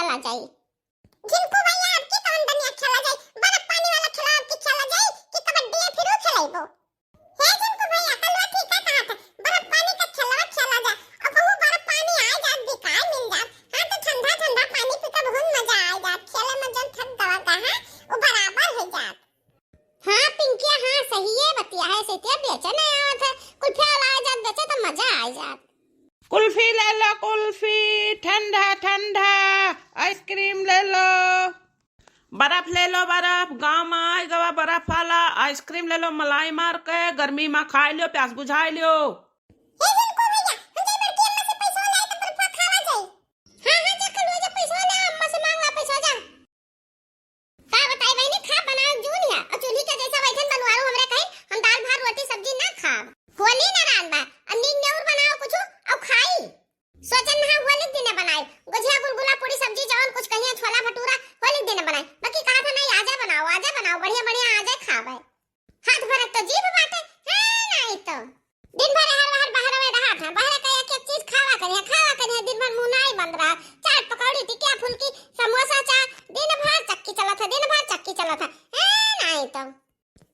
चला जाई। जिनको भैया आपके कौन बनिया चला जाई, बर्फ पानी वाला खेला आपके चला जाई कि कबड्डी या फिर खेलाइबो। हे जिनको भैया कलवा ठीक है कहा था बर्फ पानी का खेलवा चला जा और कहूं बर्फ पानी आ जात दिखाई मिल जात। हां तो ठंडा ठंडा पानी पी के बहुत मजा आ जात, खेले में जब थक दवा का है वो बराबर हो जात। हां पिंकिया हां सही है बतिया है सेतिया बेचे ना आवत है कुल्फी वाला आ जात बेचे तो मजा आ जात। कुल्फी ले लो कुल्फी, ठंडा ठंडा आइसक्रीम ले लो, बर्फ ले लो बर्फ, गाँव में आए गवा बर्फ वाला आइसक्रीम ले लो, मलाई मार के गर्मी में खा लियो प्यास बुझा लियो।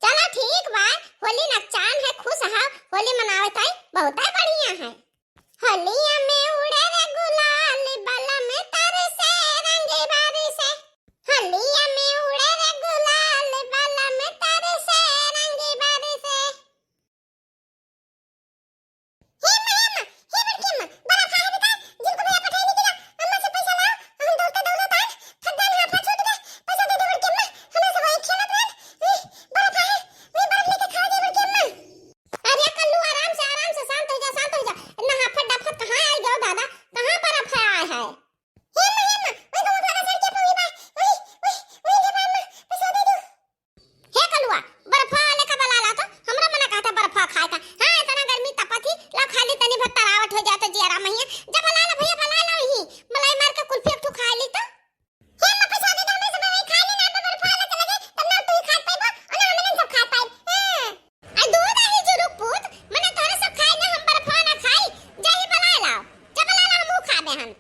चलो ठीक बा, होली नचान है खुश है होली मनावत है बहुत बढ़िया है। होलिया में उड़े रे गुलाल बाला में तरसे रंगे बारिशे, होलिया में उड़े रे गुलाल बाला में तरसे रंगे बारिशे। हे मैम हे बड़की अम्मा बड़ा खा है बेटा जिनको भैया पठाई नहीं किया अम्मा से पैसा लाओ हम दौड़ते दौड़ते आए खड्डा में हाथ छूट गए पैसा दे दे बड़की अम्मा हमें सब एक खेला प्यार बड़ा खा है मैं बर्फ लेके खा दे बड़की अम्मा। अरे कल्लू आराम से शांत हो जा नहा फटा फट कहां आ गयो दादा कहां बर्फ आया है। हे मैम ओए गवा वाला सर के पहुई बा ओए दे मामा पैसा दे दो। हे कल्लुआ बर्फ वाले का बला ला तो हमरा मना कहता बर्फ खाए का। हां इतना गर्मी तपथी ला खाली तनी भत तरावट हो जाता जियारा मैया जब बला ला भैया बला ला ही मलाई मार के कुल्फी एक ठो खा ली तो। हे अम्मा पैसा दे दो हमें सब वही खा लेना बर्फ वाला चला गए तब ना तू खा पाइबो और ना हमने सब खा पाइब। आ दूध आई जुरुक पूत मने तोरे सब खाई ना हम बर्फ ना खाई जाई बला लाओ जब बला ला हम खा दे हम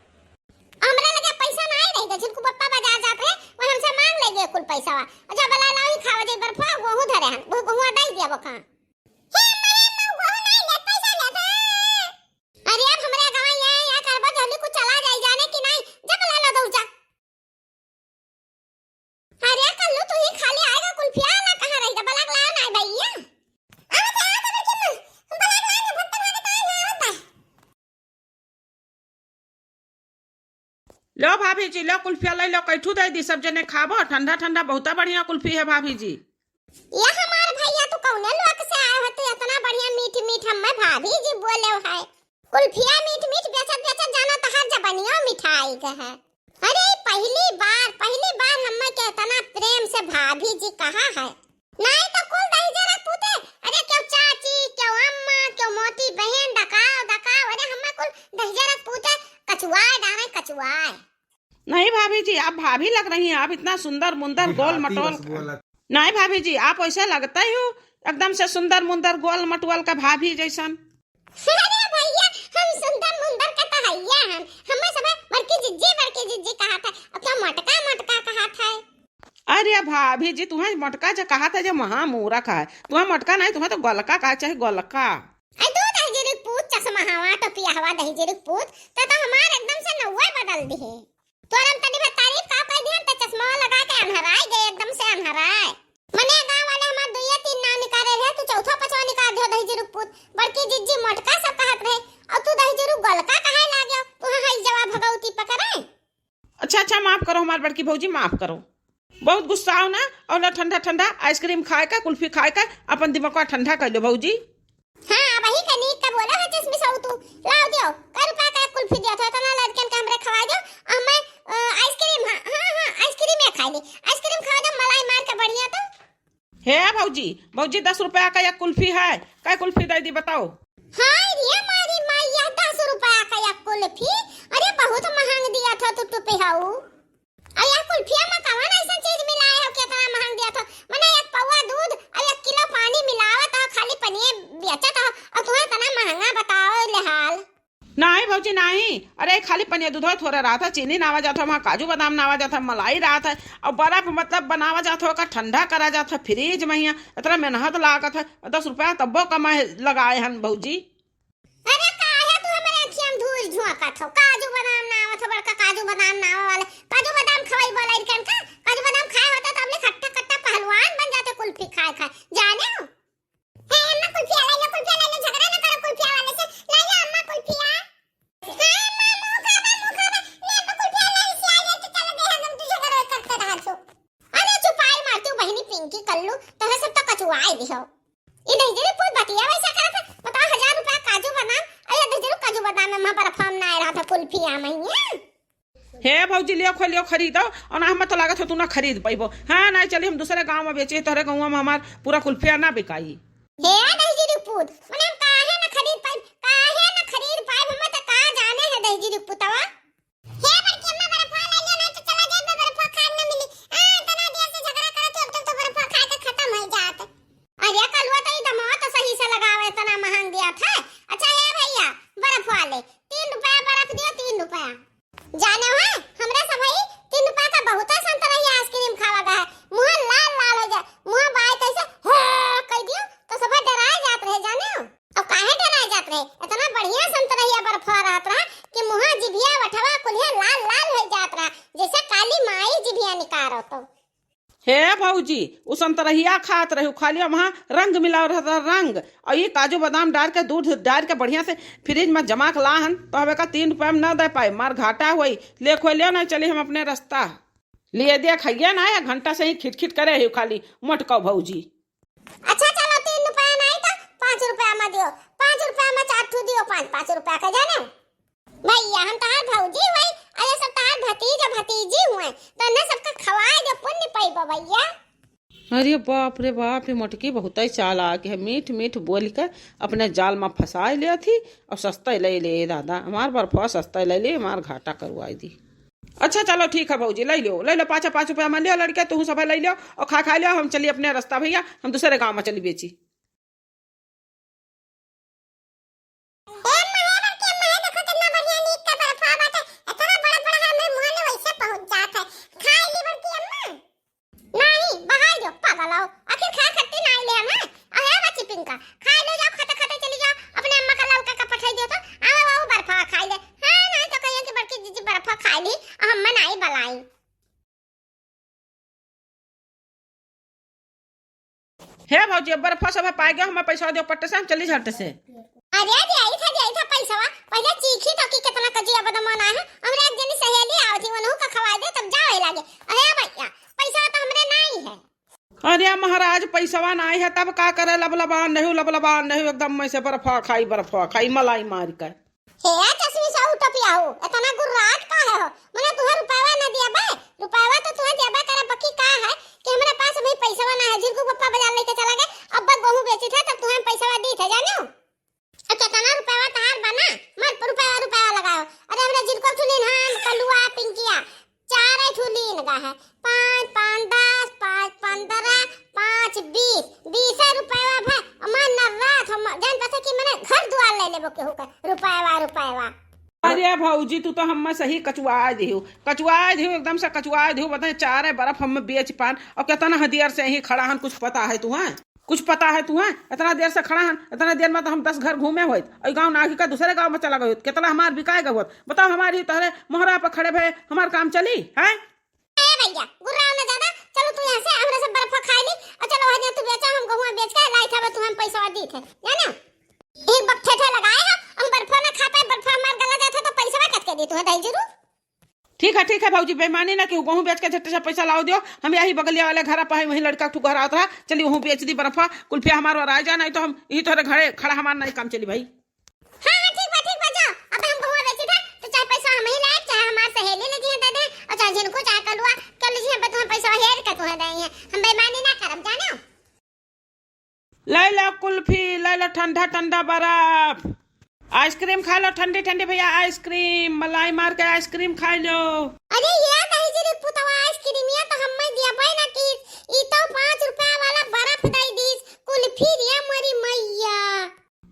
हमरा लगे पैसा ना आई रही तो जिनको पप्पा बाजार जात है वो हमसे मांग लेगे कुल पैसा और जब बला लाओ ही खावा जे बर्फ गोहू धरे हन वो गोहू डाई दिया बका। हे मैम गोहू नहीं ले पैसा ले अरे अब हमरे गांव ये या करबो जल्दी कुछ चला जाई जाने कि नहीं जब बला ला दो जा। अरे कल्लू तू ही खाली आएगा कुल्फिया ना कहां रही बला ला ना भैया लो भाभी जी लो कुल्फिया ले लो कैठू दे दी सब जने खाबो ठंडा ठंडा बहुत बढ़िया कुल्फी है भाभी जी। ये हमार भैया तू कौने लोक से आए हो तू इतना बढ़िया मीठ मीठ हमें भाभी जी बोले है कुल्फिया मीठ मीठ बेचत जाना तो हर जबनिया मिठाई का है। अरे पहली बार हमें के इतना प्रेम से भाभी जी कहा है नहीं तो कुल दही जरा पूते अरे क्यों चाची क्यों अम्मा क्यों मोटी बहन दकाओ अरे हमें कुल दही जरा पूते कचुआए डाले कचुआए। नहीं भाभी जी आप भाभी लग रही हैं, आप इतना सुंदर मुंदर गोल मटोल। नहीं भाभी जी आप ऐसे लगता ही हो एकदम से सुंदर मुंदर गोल मटोल का भाभी जैसन। अरे भैया हम सुंदर मुंदर का तो हैया हमें सब बड़की जिज्जी कहा था अब क्या मटका कहा था। अरे भाभी जी तुम्हें मटका जो कहा था जो महा मूर्ख है, तुम्हें मटका नहीं तुम्हें तो गोलका कहा चाहे गोलका। दो दही जीरी पूत चश्मा हवा टोपिया हवा दही जीरी पूत तो हमार एकदम से नौवा बदल दी है। तोरम तनी भर तारीफ का पाई ध्यान तो चश्मा लगा के अनहराई गए एकदम से अनहराए मने गांव वाले हमार दुइया तीन नाम निकाले रहे तू चौथा पांचवा निकाल दियो दही जीरू पूत बड़की जिज्जी मटका सब कहत रहे और तू दही जीरू गोलका कहे लाग्यो तू हई जवाब भगवती पकड़े। अच्छा माफ करो हमार बड़की भौजी माफ करो, बहुत गुस्सा आओ ना और ठंडा ठंडा आइसक्रीम खाए का कुल्फी खाए का अपन दिमाग को ठंडा कर लो भौजी। हां वही कनी का बोला है जिसमें सौ तू लाओ दियो कर पा का कुल्फी दिया था तना लड़कन के हमरे खवा दो हमें आइसक्रीम हां आइसक्रीम में खा ली आइसक्रीम खा दो मलाई मार के बढ़िया तो। हे भौजी 10 रुपया का एक कुल्फी है क्या कुल्फी दे दी बताओ। हां रे मारी माईया 10 रुपया का एक कुल्फी अरे बहुत महंग दिया था तू टुपे हाउ अरे कुल्फिया में कौन ऐसा चीज मिलाया हो कितना महंग दिया था मने एक पौवा दूध और 1 किलो पानी मिलावा था खाली पनीर बेचा था और तुम्हें इतना महंगा बताओ ले हाल। नहीं भौजी भौजी नहीं, अरे खाली पनीर दूध थोड़ा रहा था, चीनी नावा जाता वहाँ, काजू बादाम नावा जाता, मलाई रहा था, और बर्फ मतलब बनावा जाता का ठंडा करा जाता फ्रिज में, यहाँ इतना मेहनत लागत है, 10 रुपया तब्बो कमाए लगाए हन भौजी। अरे काहे तू हमारे अखियां में धूल झोंकत हो? काजू बादाम ना आवत हो, बड़का काजू बादाम ना आवे वाले काजू बादाम खवाई वाला इनकन का काजू बादाम खाए होता तो हमने खट्टा खट्टा पहलवान बन जाते कुल्फी खाए खाए, जाने हो? हे अम्मा कुल्फी ले लो, झगड़ा ना करो कुल्फी वाले से, ले लो अम्मा कुल्फी। हां अम्मा मुंह खाबा ले अम्मा कुल्फी ले से आ जाए तो चलो दे हम तुझे झगड़ा करते रहा छो। अरे चुपाई मारती हूं बहनी पिंकी कल्लू, तोरे सब तो कचुआई दिहो। ई नहीं जरे पूछ बतिया वैसा करत है, बता 1000 रुपया काजू बादाम, अरे दे जरूर काजू बादाम में बर्फ हम ना रहा था कुल्फी आ मैया। हे भौजी लियो खोलियो खरीदो, और ना हम तो लागत हो तू ना खरीद पाइबो। हाँ ना चलिए हम दूसरे गांव में बेचे, तोहरे गांव में हमार पूरा कुल्फिया ना बिकाई। हे दही जी पूत मने हम काहे ना खरीद पाई, हम त का जाने है दही जी पुतवा। हे बड़की अम्मा बर्फ ले लियो नहीं तो चला जाए बर्फ खाने न मिली। तना देर से झगड़ा करत हो, अब तक तो बर्फ खा के खत्म हो जात। अरे कलवा तो ई दमा तो सही से लगावे, इतना महंग दिया था। अच्छा हे भैया बर्फ वाले 3 रुपया बर्फ दियो, 3 रुपया जाने हो हमरा सब भाई 3 रुपया का बहुत संतरा ही आइसक्रीम खावा गया है, मुंह लाल लाल हो जाए, मुंह बाय कैसे हो कह दियो तो सब डराए जात रहे, जाने हो? अब काहे डराए जात रहे? इतना बढ़िया संतरा बर्फ रहत रहा कि मुंह जिभिया वठवा कुलिया लाल लाल हो जात रहा, जैसे काली माई जिभिया निकारो तो। हे भौजी उ संतरहिया खात रही, खाली वहाँ रंग मिला रहता रंग, और ये काजू बादाम डाल के दूध डाल के बढ़िया से फ्रिज में जमा के लाहन, तो हमें का 3 रुपया में न दे पाए, मार घाटा हुई। ले खोलियो ना चलिए हम अपने रास्ता लिए दे खाइए ना, है घंटा से ही खिटखिट करे है खाली मटको भौजी। अच्छा चलो 3 रुपया नहीं तो 5 रुपया में दियो, 5 रुपया में 4 ठू दियो, 5 रुपया का जाने भैया हम तार भौजी हुए, अरे सब तार भतीजा भतीजी हुए, तो न सबका खवाए दो पुण्य पाइबो भैया। अरे बाप रे बाप, ये मोटकी बहुत ही चालाक है, मीठ मीठ बोल के अपने जाल में फंसा लिया थी, और सस्ता ले ले दादा, हमार बर्फा सस्ता ले ले, हमार घाटा करवाई दी। अच्छा चलो ठीक है भौजी, ले लो 5 रुपया में लियो, लड़के तू सब ले लो और खा लियो, हम चलिए अपने रास्ता भैया, हम दूसरे गाँव में चली बेची। हे भौजी अब बर्फा सब पाए गए, हमें पैसा दो पट्टे से, हम चली झट से। अरे दे था पैसा पहले चीखी तो कि कितना कजिया बदमाना है, हमरे एक जनी सहेली आवती वनहु का खवा दे तब जाए लागे। अरे भैया पैसा तो हमरे नहीं है। अरे महाराज पैसा नहीं है तब का करे, लबलबान नहीं एकदम में से बर्फा खाई मलाई मार कर। हे चश्मी सा उठपिया हो, इतना गुर्रात का है हो, मने तुहे रुपया ना दिया बे, रुपया तो तुहे देबे करे, बाकी का है कि हमरे पास भाई पैसा ना है, जिनको पप्पा बाजार लेके चला गए, अब्बा गेहूं बेची थे तब तुम्हें पैसा दी थे, जाने हो? अच्छा कितना रुपया तार बना मत रुपया लगाओ। अरे हमरे जिनको चुनिन हां कलुआ पिंकिया 4 ठुलीन गा है, 5 5 10 5 15 5 20 रुपया भाई अमन न रात हम जान पता कि मैंने घर द्वार ले लेबो केहू का रुपया। अरे भौजी तू तो हम सही कचुआ दिहू एकदम से कचुआ दिहू, बताए 4 बर्फ हम बेच पान, और कितना हदियर से ही खड़ा हन, कुछ पता है तू है? कुछ पता है तू है? इतना देर से खड़ा हन, इतना देर में तो हम 10 घर घूमे होत, और गांव नागी का दूसरे गांव में चला गए, कितना हमार बिकाएगा होत, बताओ हमारी तोहरे मोहरा पर खड़े भे हमार काम चली है? भैया गुर्राओ ना ज्यादा, चलो तू यहां से हमरा सब बर्फ खा ली, और चलो वहां तू बेचा, हम गेहूं बेच के लाई था तू हम पैसा दी थे, जाना एक बक्ठे थे लगाए है, हम बर्फ ना खा पाए, बर्फ हमार गला जाता तो पैसा कट के दी तू दई जरूर। ठीक है भौजी, बेईमानी ना कि गेहूं बेच के झट्टे से पैसा लाओ दियो, हम यही बगलिया वाले घर पर वही लड़का ठू घर आता रहा, चलिए वहूं बेच दी बर्फा कुल्फिया हमारा राय जा, नहीं तो हम यही तोरे घरे खड़ा हमारा नहीं काम चली भाई। हां ठीक बा जाओ, अब हम गेहूं बेची था तो चाहे पैसा हम ही लाए, चाहे हमार सहेली लगी है दे दे, और चाहे जिनको चाहे कलुआ कर लीजिए, हम तुम्हें पैसा हेर के तुम्हें देंगे, हम बेईमानी ना करब, जानो? ले लो कुल्फी, ले लो ठंडा बर्फ, आइसक्रीम खा लो ठंडी भैया, आइसक्रीम मलाई मार के आइसक्रीम खा लो। अरे ये नहीं जी पुतवा आइसक्रीम ये तो हम दिया भाई ना कि ई तो 5 रुपया वाला बर्फ दई दीस कुल्फी रे मरी मैया।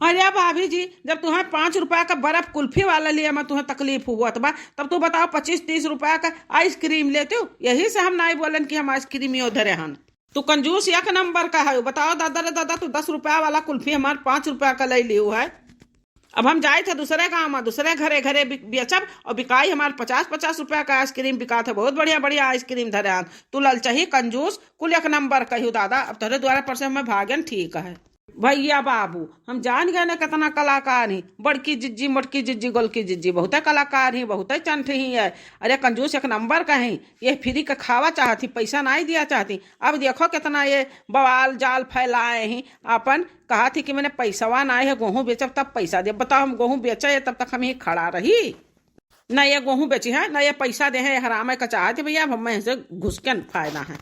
अरे भाभी जी, जब तुम्हें 5 रुपया का बर्फ कुल्फी वाला लिया मैं तुम्हें तकलीफ हुआ तो बा, तब तू बताओ 25-30 रुपया का आइसक्रीम लेते हो। यही से हम नहीं बोलन कि हम आइसक्रीम ही उधरे हन। तू कंजूस एक नंबर का है। बताओ दादा रे दादा, तू 10 रुपया वाला कुल्फी हमारे 5 रुपया का ले लियो है। अब हम जाए थे दूसरे गाँव में, दूसरे घरे घरे बेचब और बिकाई हमारे 50-50 रुपया का आइसक्रीम बिका थे। बहुत बढ़िया बढ़िया आइसक्रीम धरे हन। तू ललचही कंजूस कुल एक नंबर कहू दादा। अब तेरे द्वारा पर से हमें भागन ठीक है। भैया बाबू, हम जान गए ना कितना कलाकार ही। बड़की जिज्जी, मोटकी जिज्जी, गोलकी जिज्जी, बहुत कलाकार ही, बहुत चंठ ही है। अरे कंजूस एक नंबर का ही। ये फ्री का खावा चाहती, पैसा नहीं दिया चाहती। अब देखो कितना ये बवाल जाल फैलाए ही। अपन कहा थी कि मैंने पैसावा ना है, गेहूँ बेचब तब पैसा दे। बताओ हम गेहूँ बेचे तब तक हम ही खड़ा रही। न ये गेहूँ बेची है, न ये पैसा दे है। हराम का चाहती भैया, अब हमें से घुस के फायदा है।